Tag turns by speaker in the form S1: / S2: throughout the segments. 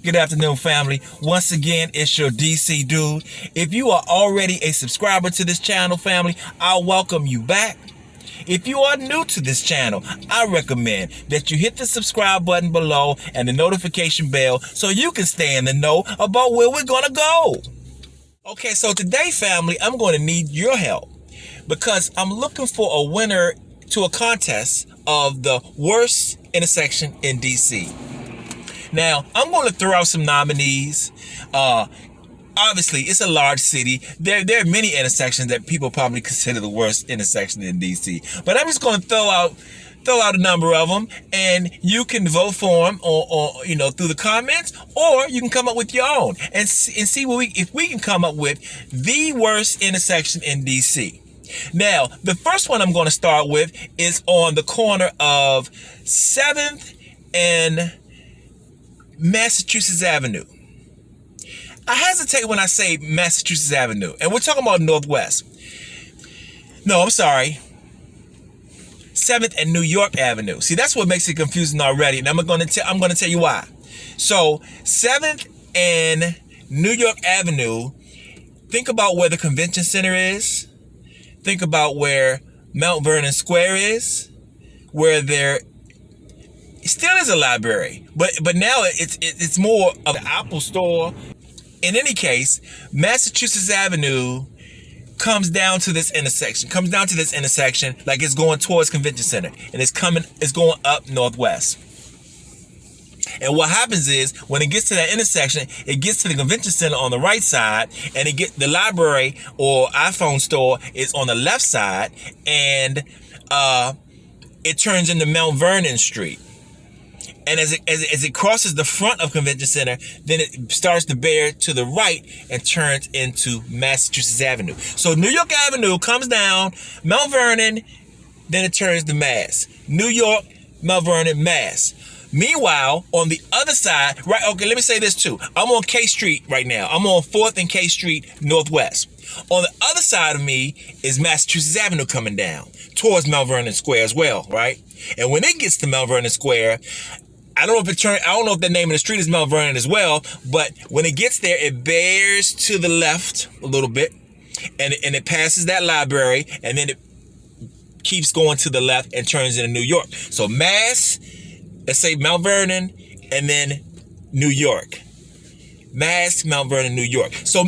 S1: Good afternoon, family. Once again, it's your DC dude. If you are already a subscriber to this channel, family, I welcome you back. If you are new to this channel, I recommend that you hit the subscribe button below and the notification bell so you can stay in the know about where we're going to go. Okay, so today, family, I'm going to need your help because I'm looking for a winner to a contest of the worst intersection in DC. Now, I'm going to throw out some nominees. Obviously, it's a large city. There are many intersections that people probably consider the worst intersection in DC. But I'm just going to throw out a number of them, and you can vote for them, or through the comments, or you can come up with your own and see if we can come up with the worst intersection in DC. Now, the first one I'm going to start with is on the corner of 7th and Massachusetts Avenue. I hesitate when I say Massachusetts Avenue, and we're talking about Northwest. No, I'm sorry. 7th and New York Avenue. See, that's what makes it confusing already, and I'm going to tell you why. So, 7th and New York Avenue, think about where the convention center is. Think about where Mount Vernon Square is, where there still is a library, but now it's more of an Apple store. In any case, Massachusetts Avenue comes down to this intersection like it's going towards Convention Center, and it's going up Northwest. And what happens is, when it gets to that intersection, it gets to the Convention Center on the right side, and the library or iPhone store is on the left side, and it turns into Mount Vernon Street. And as it crosses the front of Convention Center, then it starts to bear to the right and turns into Massachusetts Avenue. So New York Avenue comes down, Mount Vernon, then it turns to Mass. New York, Mount Vernon, Mass. Meanwhile, on the other side, right? Okay, let me say this too. I'm on K Street right now. I'm on 4th and K Street Northwest. On the other side of me is Massachusetts Avenue coming down towards Mount Vernon Square as well, right? And when it gets to Mount Vernon Square, I don't know if the name of the street is Mount Vernon as well, but when it gets there, it bears to the left a little bit, and it passes that library, and then it keeps going to the left and turns into New York. So Mass, let's say Mount Vernon, and then New York. Mass, Mount Vernon, New York. So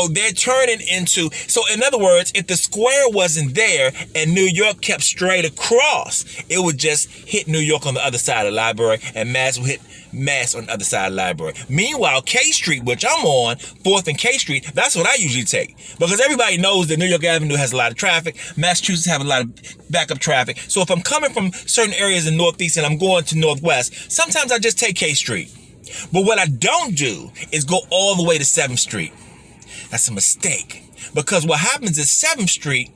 S1: they're turning into, so in other words, if the square wasn't there and New York kept straight across, it would just hit New York on the other side of the library, and Mass would hit Mass on the other side of the library. Meanwhile, K Street, which I'm on, 4th and K Street, that's what I usually take. Because everybody knows that New York Avenue has a lot of traffic. Massachusetts have a lot of backup traffic. So if I'm coming from certain areas in Northeast and I'm going to Northwest, sometimes I just take K Street. But what I don't do is go all the way to 7th Street. That's a mistake. Because what happens is 7th Street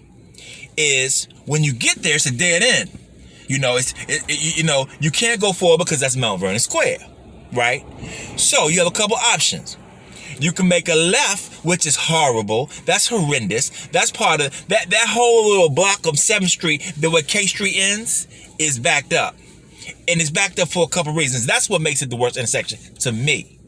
S1: is, when you get there, it's a dead end. You can't go forward because that's Mount Vernon Square, right? So you have a couple options. You can make a left, which is horrible. That's horrendous. That's part of that whole little block of 7th Street, where K Street ends, is backed up. And it's backed up for a couple reasons. That's what makes it the worst intersection to me.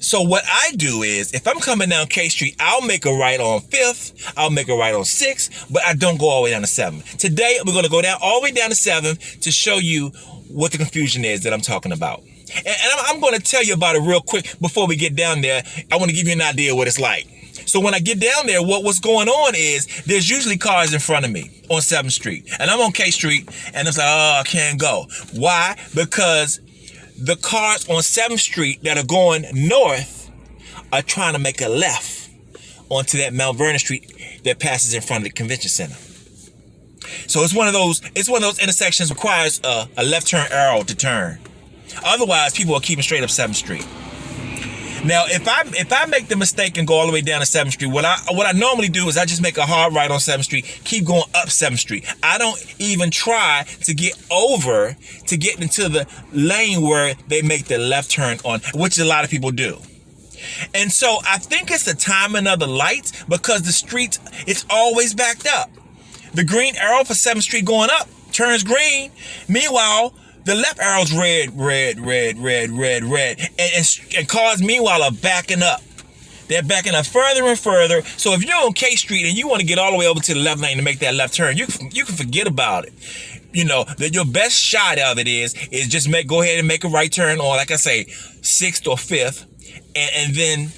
S1: So what I do is, if I'm coming down K Street, I'll make a right on 5th, I'll make a right on 6th, but I don't go all the way down to 7th. Today, we're going to go down all the way down to 7th to show you what the confusion is that I'm talking about. And I'm going to tell you about it real quick before we get down there. I want to give you an idea of what it's like. So when I get down there, what's going on is there's usually cars in front of me on 7th Street. And I'm on K Street, and it's like, oh, I can't go. Why? Because the cars on 7th Street that are going north are trying to make a left onto that Mount Vernon Street that passes in front of the convention center. So it's one of those intersections requires a left turn arrow to turn. Otherwise, people are keeping straight up 7th Street. Now, if I make the mistake and go all the way down to 7th Street, what I normally do is I just make a hard right on 7th Street, keep going up 7th Street. I don't even try to get over to get into the lane where they make the left turn on, which a lot of people do. And so I think it's the timing of the lights, because the streets, it's always backed up. The green arrow for 7th Street going up turns green. Meanwhile, The left arrow's red, red, red, red, red, red. And cars, meanwhile, are backing up. They're backing up further and further. So if you're on K Street and you want to get all the way over to the left lane to make that left turn, you can forget about it. You know, that your best shot of it is just go ahead and make a right turn on, like I say, 6th or 5th. And then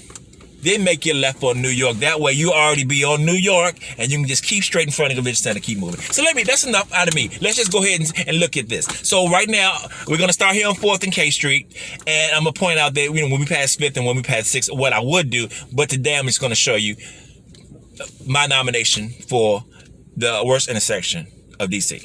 S1: make your left on New York. That way you already be on New York and you can just keep straight in front of the convention center, keep moving. So that's enough out of me. Let's just go ahead and look at this. So right now, we're going to start here on 4th and K Street. And I'm going to point out that, when we pass 5th and when we pass 6th, what I would do, but today I'm just going to show you my nomination for the worst intersection of DC.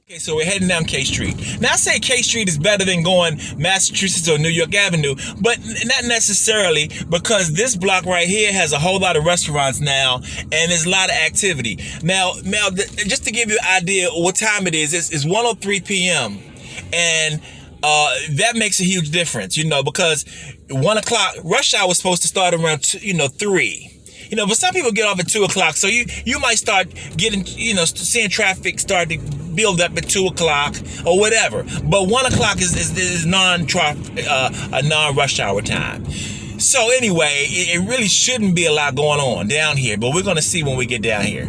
S1: Okay, so we're heading down K Street. Now, I say K Street is better than going Massachusetts or New York Avenue, but not necessarily, because this block right here has a whole lot of restaurants now, and there's a lot of activity. Now, just to give you an idea of what time it is, it's 1:03 p.m., and that makes a huge difference, because 1 o'clock, rush hour was supposed to start around 3. But some people get off at 2 o'clock, so you might start getting, seeing traffic start to build up at 2 o'clock or whatever. But 1 o'clock is non-rush hour time. So anyway, it really shouldn't be a lot going on down here, but we're going to see when we get down here.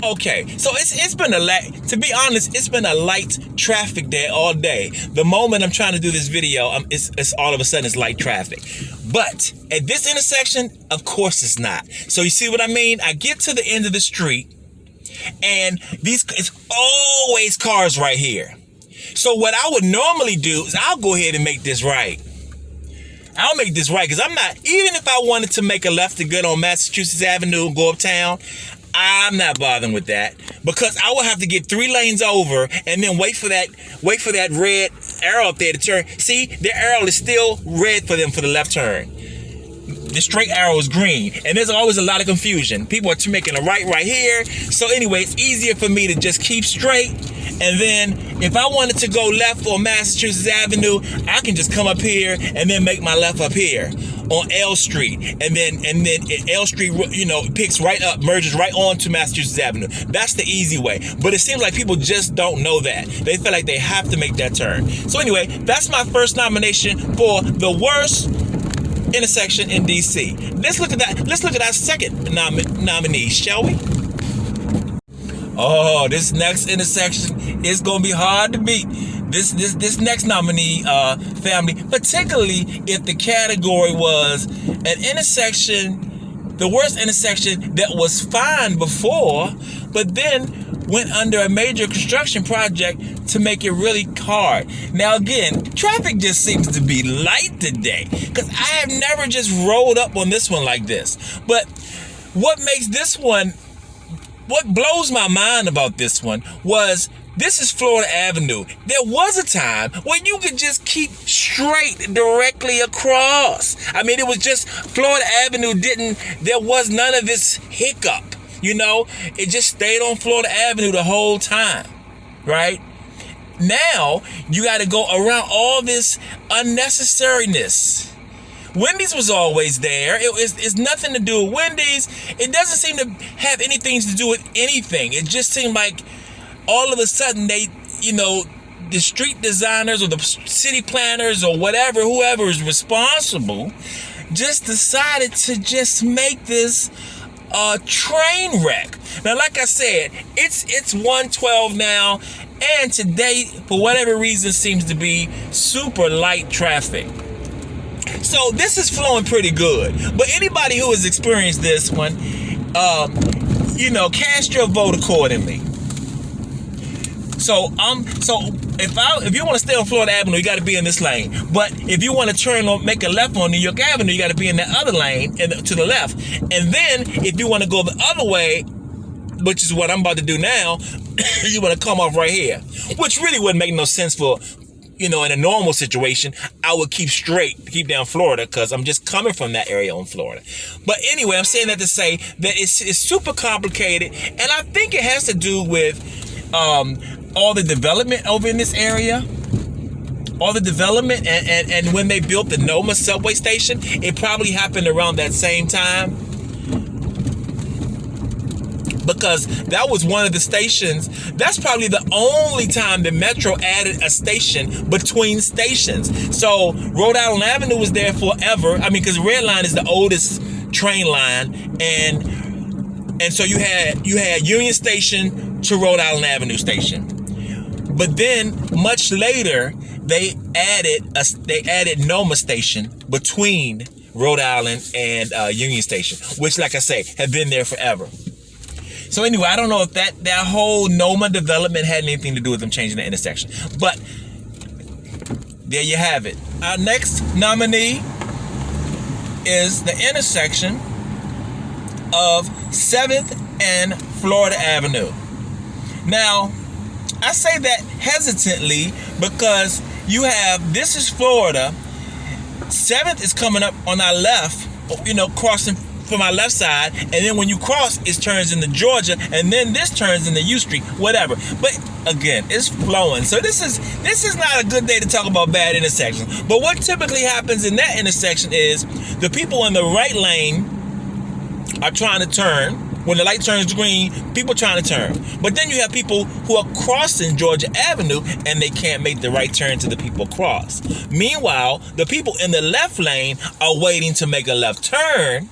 S1: Okay, so it's been to be honest, it's been a light traffic day all day. The moment I'm trying to do this video, it's all of a sudden it's light traffic. But at this intersection, of course it's not. So you see what I mean? I get to the end of the street, and it's always cars right here. So what I would normally do is I'll go ahead and make this right. I'll make this right, because even if I wanted to make a left to get on Massachusetts Avenue and go uptown, I'm not bothering with that, because I will have to get 3 lanes over and then wait for that red arrow up there to turn. See, their arrow is still red for them for the left turn. The straight arrow is green, and there's always a lot of confusion. People are making a right here. So anyway, it's easier for me to just keep straight, and then if I wanted to go left on Massachusetts Avenue, I can just come up here and then make my left up here on L Street, and then L Street, picks right up, merges right onto Massachusetts Avenue. That's the easy way. But it seems like people just don't know that. They feel like they have to make that turn. So anyway, that's my first nomination for the worst intersection in DC. Let's look at that. Let's look at our second nominee, shall we? Oh, this next intersection is gonna be hard to beat. This next nominee family, particularly if the category was an intersection, the worst intersection that was fine before, but then went under a major construction project to make it really hard. Now again, traffic just seems to be light today, because I have never just rolled up on this one like this. But what blows my mind about this one was, this is Florida Avenue. There was a time when you could just keep straight directly across. I mean, it was just Florida Avenue there was none of this hiccup. It just stayed on Florida Avenue the whole time, right? Now, you got to go around all this unnecessariness. Wendy's was always there. It's nothing to do with Wendy's. It doesn't seem to have anything to do with anything. It just seemed like all of a sudden the street designers or the city planners or whoever is responsible, just decided to just make this a train wreck. Now, like I said, it's 1:12 now, and today, for whatever reason, seems to be super light traffic. So this is flowing pretty good. But anybody who has experienced this one, cast your vote accordingly. So if you want to stay on Florida Avenue, you got to be in this lane. But if you want to make a left on New York Avenue, you got to be in that other lane and to the left. And then if you want to go the other way, which is what I'm about to do now, you want to come off right here, which really wouldn't make no sense for, in a normal situation. I would keep down Florida, because I'm just coming from that area on Florida. But anyway, I'm saying that to say that it's super complicated, and I think it has to do with all the development over in this area. All the development, and when they built the Noma subway station, it probably happened around that same time. because that was one of the stations. That's probably the only time the Metro added a station between stations. So Rhode Island Avenue was there forever. I mean, because Red Line is the oldest train line, and so you had Union Station to Rhode Island Avenue Station. But then much later they added Noma Station between Rhode Island and Union Station, which, like I say, have been there forever. So anyway, I don't know if that whole Noma development had anything to do with them changing the intersection. But there you have it. Our next nominee is the intersection of 7th and Florida Avenue. Now, I say that hesitantly because this is Florida. 7th is coming up on our left, crossing from our left side, and then when you cross, it turns into Georgia, and then this turns into U Street, whatever. But again, it's flowing. So this is not a good day to talk about bad intersections. But what typically happens in that intersection is the people in the right lane are trying to turn. When the light turns green, people trying to turn. But then you have people who are crossing Georgia Avenue and they can't make the right turn to the people across. Meanwhile, the people in the left lane are waiting to make a left turn,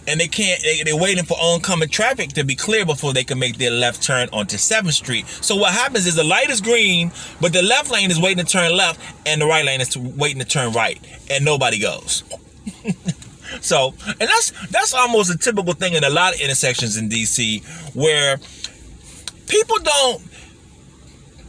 S1: and they're waiting for oncoming traffic to be clear before they can make their left turn onto 7th Street. So what happens is the light is green, but the left lane is waiting to turn left, and the right lane is waiting to turn right, and nobody goes. So, and that's almost a typical thing in a lot of intersections in DC, where people don't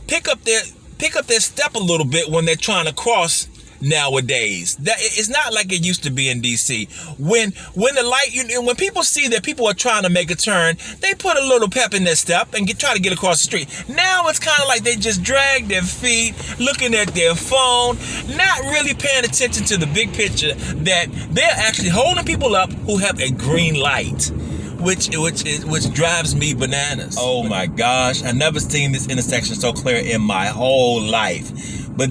S1: pick up their step a little bit when they're trying to cross nowadays. That it's not like it used to be in DC. When the light, when people see that people are trying to make a turn, they put a little pep in their step and try to get across the street. Now it's kind of like they just drag their feet, looking at their phone, not really paying attention to the big picture that they're actually holding people up who have a green light. Which drives me bananas. Oh my gosh, I've never seen this intersection so clear in my whole life. But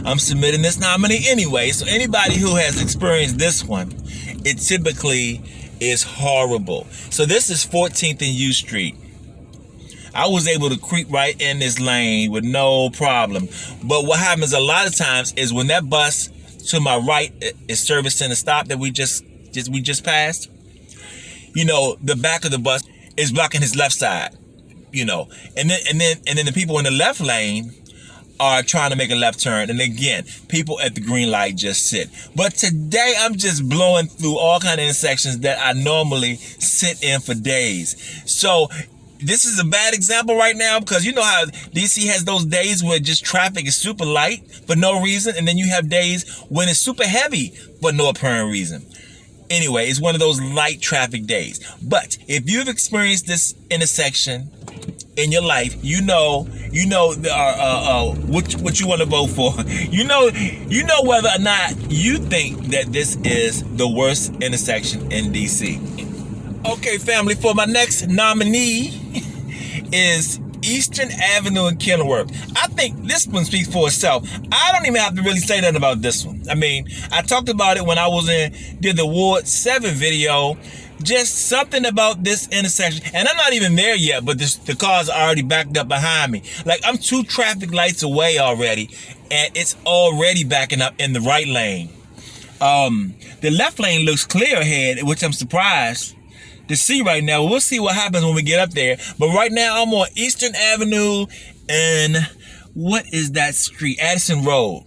S1: I'm submitting this nominee anyway, so anybody who has experienced this one, it typically is horrible. So this is 14th and U Street. I was able to creep right in this lane with no problem. But what happens a lot of times is when that bus to my right is servicing the stop that we just passed, the back of the bus is blocking his left side, and then the people in the left lane are trying to make a left turn. And again, people at the green light just sit. But today I'm just blowing through all kind of intersections that I normally sit in for days. So this is a bad example right now because you know how DC has those days where just traffic is super light for no reason. And then you have days when it's super heavy for no apparent reason. Anyway, it's one of those light traffic days. But if you've experienced this intersection in your life, you know what you want to vote for. You know whether or not you think that this is the worst intersection in DC. Okay, family, for my next nominee is Eastern Avenue in Kenilworth. I think this one speaks for itself. I don't even have to really say nothing about this one. I mean, I talked about it when I did the Ward 7 video. Just something about this intersection, and I'm not even there yet, but the cars are already backed up behind me. Like, I'm 2 traffic lights away already, and it's already backing up in the right lane. The left lane looks clear ahead, which I'm surprised to see right now. We'll see what happens when we get up there. But right now, I'm on Eastern Avenue, and what is that street? Addison Road.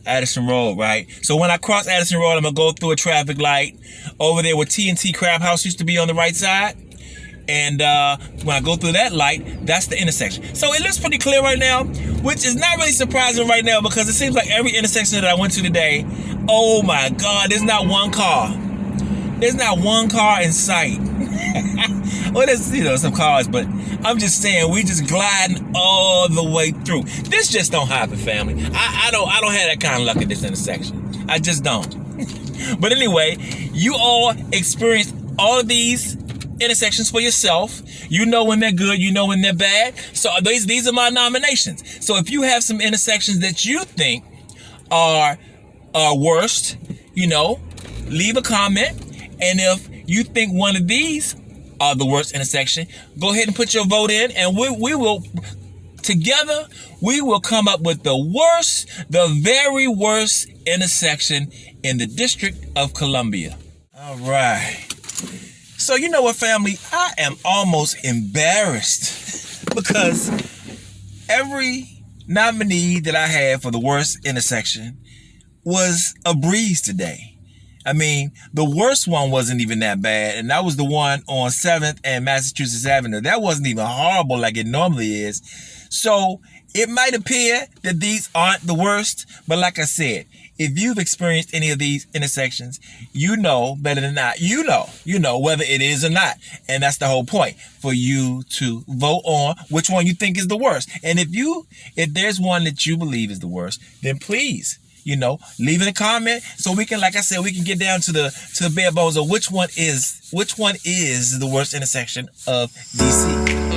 S1: Addison Road, right? So when I cross Addison Road, I'm gonna go through a traffic light over there where T&T Crab House used to be on the right side. And when I go through that light, that's the intersection. So it looks pretty clear right now, which is not really surprising right now because it seems like every intersection that I went to today, oh my God, there's not one car. There's not one car in sight. Well, there's some cars, but I'm just saying we just gliding all the way through. This just don't happen, family. I don't have that kind of luck at this intersection. I just don't. But anyway, you all experience all of these intersections for yourself. You know when they're good, you know when they're bad. So these are my nominations. So if you have some intersections that you think are worst, leave a comment. And if you think one of these are the worst intersection, go ahead and put your vote in, and we will, together, we will come up with the worst, the very worst intersection in the District of Columbia. All right. So you know what, family? I am almost embarrassed because every nominee that I had for the worst intersection was a breeze today. I mean, the worst one wasn't even that bad, and that was the one on 7th and Massachusetts Avenue. That wasn't even horrible like it normally is. So it might appear that these aren't the worst, but like I said, if you've experienced any of these intersections, you know better than not. You know whether it is or not. And that's the whole point, for you to vote on which one you think is the worst. And if there's one that you believe is the worst, then please, leave in a comment so we can, like I said, we can get down to the bare bones of which one is the worst intersection of DC.